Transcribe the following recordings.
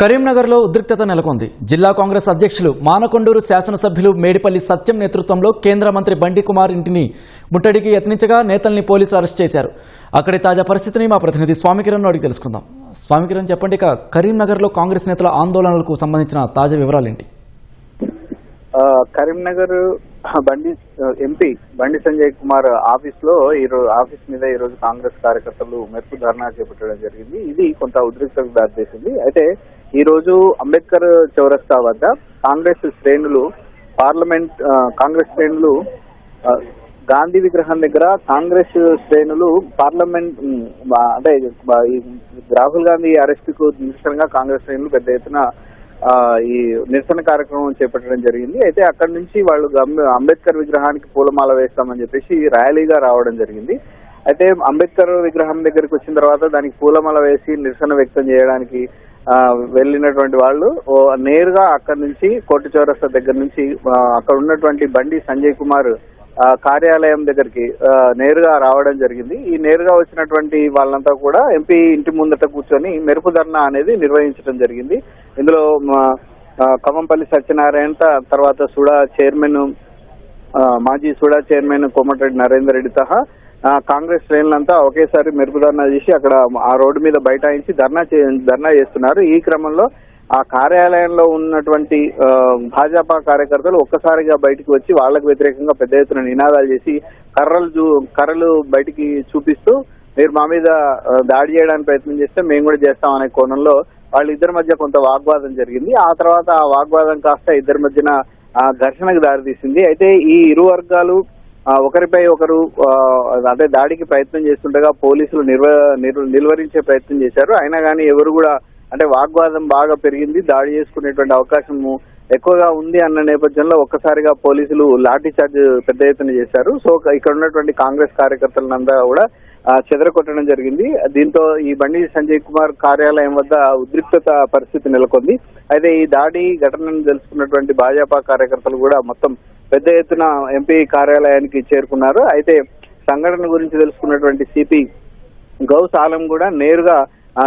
కరీంనగర్లో ఉద్రిక్తత నెలకొంది. జిల్లా కాంగ్రెస్ అధ్యక్షులు మానకొండూరు శాసనసభ్యులు మేడిపల్లి సత్యం నేతృత్వంలో కేంద్ర మంత్రి బండి కుమార్ ఇంటిని ముట్టడికి యత్నించగా నేతల్ని పోలీసులు అరెస్ట్ చేశారు. అక్కడి తాజా పరిస్థితిని మా ప్రతినిధి స్వామికిరణ్ అడిగి తెలుసుకుందాం. స్వామికిరణ్, చెప్పండి, కరీంనగర్లో కాంగ్రెస్ నేతల ఆందోళనలకు సంబంధించిన తాజా వివరాలేంటి? కరీంనగర్ ఎంపీ బండి సంజయ్ కుమార్ ఆఫీస్ మీద ఈ రోజు కాంగ్రెస్ కార్యకర్తలు మెరుపు ధర్నా చేపట్టడం జరిగింది. ఇది కొంత ఉద్రిక్తతకు దారితీసింది. అయితే ఈ రోజు అంబేద్కర్ చౌరస్తా వద్ద కాంగ్రెస్ శ్రేణులు గాంధీ విగ్రహం దగ్గర కాంగ్రెస్ శ్రేణులు పార్లమెంట్ అంటే రాహుల్ గాంధీ అరెస్ట్ కు నిరసనగా కాంగ్రెస్ శ్రేణులు పెద్ద ఎత్తున ఈ నిరసన కార్యక్రమం చేపట్టడం జరిగింది. అయితే అక్కడి నుంచి వాళ్ళు అంబేద్కర్ విగ్రహానికి పూలమాల వేస్తామని చెప్పేసి ర్యాలీగా రావడం జరిగింది. అయితే అంబేద్కర్ విగ్రహం దగ్గరికి వచ్చిన తర్వాత దానికి పూలమాల వేసి నిరసన వ్యక్తం చేయడానికి వెళ్ళినటువంటి వాళ్ళు నేరుగా అక్కడి నుంచి కోటి చౌరస్తా దగ్గర నుంచి అక్కడ ఉన్నటువంటి బండి సంజయ్ కుమార్ కార్యాలయం దగ్గరికి నేరుగా రావడం జరిగింది. ఈ నేరుగా వచ్చినటువంటి వాళ్ళంతా కూడా ఎంపీ ఇంటి ముందట కూర్చొని మెరుపు ధర్నా అనేది నిర్వహించడం జరిగింది. ఇందులో కమంపల్లి సత్యనారాయణ, తర్వాత మాజీ సుడా చైర్మన్ కోమటిరెడ్డి నరేందర్ రెడ్డి సహా కాంగ్రెస్ శ్రేణులంతా ఒకేసారి మెరుపు ధర్నా చేసి అక్కడ ఆ రోడ్డు మీద బైఠాయించి ధర్నా చేస్తున్నారు. ఈ క్రమంలో ఆ కార్యాలయంలో ఉన్నటువంటి భాజపా కార్యకర్తలు ఒక్కసారిగా బయటకు వచ్చి వాళ్లకు వ్యతిరేకంగా పెద్ద ఎత్తున నినాదాలు చేసి కర్రలు బయటికి చూపిస్తూ మీరు మా మీద దాడి చేయడానికి ప్రయత్నం చేస్తే మేము కూడా చేస్తామనే కోణంలో వాళ్ళిద్దరి మధ్య కొంత వాగ్వాదం జరిగింది. ఆ తర్వాత ఆ వాగ్వాదం కాస్త ఇద్దరి మధ్యన ఘర్షణకు దారితీసింది. అయితే ఈ ఇరు వర్గాలు ఒకరిపై ఒకరు దాడికి ప్రయత్నం చేస్తుండగా పోలీసులు నిలువరించే ప్రయత్నం చేశారు. అయినా కానీ ఎవరు కూడా వాగ్వాదం బాగా పెరిగింది, దాడి చేసుకునేటువంటి అవకాశం ఎక్కువగా ఉంది అన్న నేపథ్యంలో ఒక్కసారిగా పోలీసులు లాఠీ చార్జ్ పెద్ద ఎత్తున చేశారు. సో ఇక్కడ ఉన్నటువంటి కాంగ్రెస్ కార్యకర్తలంతా కూడా చెదరగొట్టడం జరిగింది. దీంతో ఈ బండి సంజయ్ కుమార్ కార్యాలయం వద్ద ఉద్రిక్తత పరిస్థితి నెలకొంది. అయితే ఈ దాడి ఘటనను తెలుసుకున్నటువంటి భాజపా కార్యకర్తలు కూడా మొత్తం పెద్ద ఎత్తున ఎంపీ కార్యాలయానికి చేరుకున్నారు. అయితే సంఘటన గురించి తెలుసుకున్నటువంటి సిపి గౌస్ ఆలం కూడా నేరుగా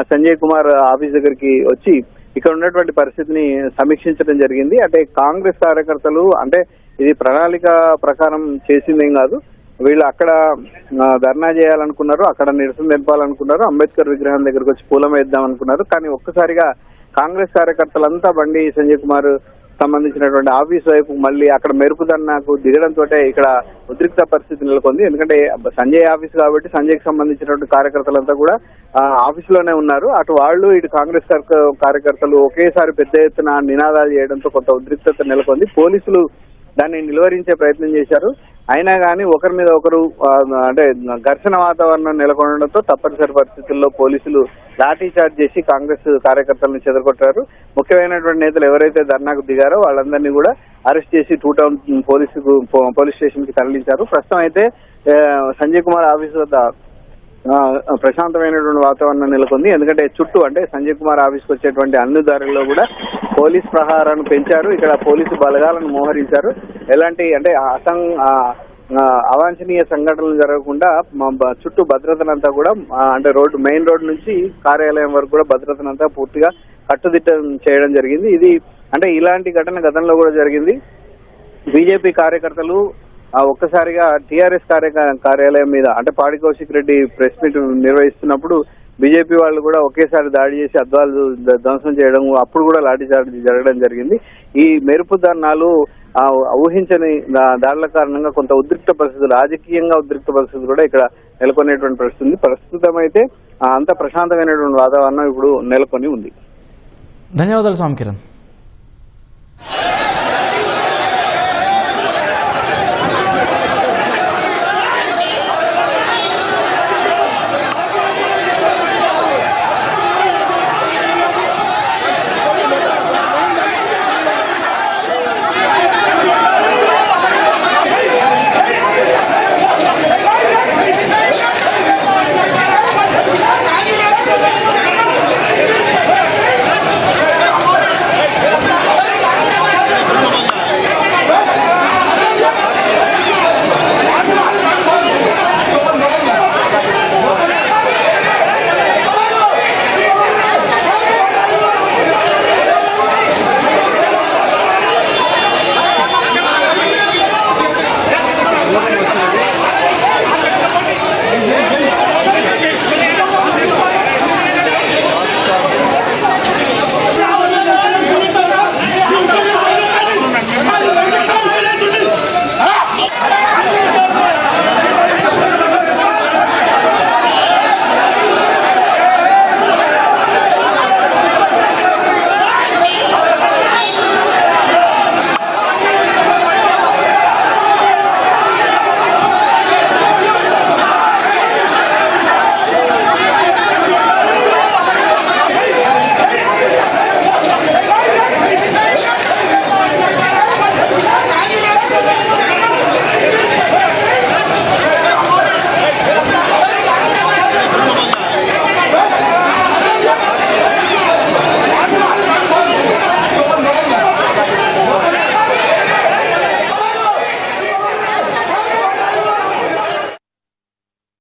సంజయ్ కుమార్ ఆఫీస్ దగ్గరికి వచ్చి ఇక్కడ ఉన్నటువంటి పరిస్థితిని సమీక్షించడం జరిగింది. కాంగ్రెస్ కార్యకర్తలు ఇది ప్రణాళిక ప్రకారం చేసిందేం కాదు, వీళ్ళు అక్కడ ధర్నా చేయాలనుకున్నారు, అక్కడ నిరసన తెలపాలనుకున్నారు, అంబేద్కర్ విగ్రహం దగ్గరకు వచ్చి పూలం వేద్దాం అనుకున్నారు. కానీ ఒక్కసారిగా కాంగ్రెస్ కార్యకర్తలంతా బండి సంజయ్ కుమార్ సంబంధించినటువంటి ఆఫీస్ వైపు మళ్ళీ అక్కడ మెరుపు ధర్నాకు దిగడంతో ఇక్కడ ఉద్రిక్త పరిస్థితి నెలకొంది. ఎందుకంటే సంజయ్ ఆఫీస్ కాబట్టి సంజయ్కి సంబంధించినటువంటి కార్యకర్తలంతా కూడా ఆఫీస్ లోనే ఉన్నారు. అటు వాళ్ళు ఇటు కాంగ్రెస్ కార్యకర్తలు ఒకేసారి పెద్ద ఎత్తున నినాదాలు చేయడంతో కొంత ఉద్రిక్తత నెలకొంది. పోలీసులు దాన్ని నిలువరించే ప్రయత్నం చేశారు. అయినా కానీ ఒకరి మీద ఒకరు ఘర్షణ వాతావరణం నెలకొనడంతో తప్పనిసరి పరిస్థితుల్లో పోలీసులు లాఠీ చార్జ్ చేసి కాంగ్రెస్ కార్యకర్తలను చెదరగొట్టారు. ముఖ్యమైనటువంటి నేతలు ఎవరైతే ధర్నాకు దిగారో వాళ్ళందరినీ కూడా అరెస్ట్ చేసి టూ టౌన్ పోలీస్ స్టేషన్ కి తరలించారు. ప్రస్తుతం అయితే సంజయ్ కుమార్ ఆఫీస్ వద్ద ప్రశాంతమైనటువంటి వాతావరణం నెలకొంది. ఎందుకంటే చుట్టూ సంజయ్ కుమార్ ఆఫీస్కి వచ్చేటువంటి అన్ని దారుల్లో కూడా పోలీస్ ప్రహారాన్ని పెంచారు. ఇక్కడ పోలీసు బలగాలను మోహరించారు. ఎలాంటి అవాంఛనీయ సంఘటనలు జరగకుండా చుట్టూ భద్రతనంతా కూడా మెయిన్ రోడ్ నుంచి కార్యాలయం వరకు కూడా భద్రతనంతా పూర్తిగా కట్టుదిట్టం చేయడం జరిగింది. ఇది ఇలాంటి ఘటన గతంలో కూడా జరిగింది. బీజేపీ కార్యకర్తలు ఒక్కసారిగా టీఆర్ఎస్ కార్యాలయం మీద పాడి కౌశిక్ రెడ్డి ప్రెస్ మీట్ నిర్వహిస్తున్నప్పుడు బీజేపీ వాళ్ళు కూడా ఒకేసారి దాడి చేసి అద్దాలు ధ్వంసం చేయడం, అప్పుడు కూడా లాఠీ చార్జ్ జరగడం జరిగింది. ఈ మెరుపు ధర్నాలు ఊహించని దాడుల కారణంగా కొంత ఉద్రిక్త పరిస్థితులు, రాజకీయంగా ఉద్రిక్త పరిస్థితులు కూడా ఇక్కడ నెలకొనేటువంటి పరిస్థితి. ప్రస్తుతం అయితే అంత ప్రశాంతమైనటువంటి వాతావరణం ఇప్పుడు నెలకొని ఉంది. ధన్యవాదాలు స్వామి కిరణ్.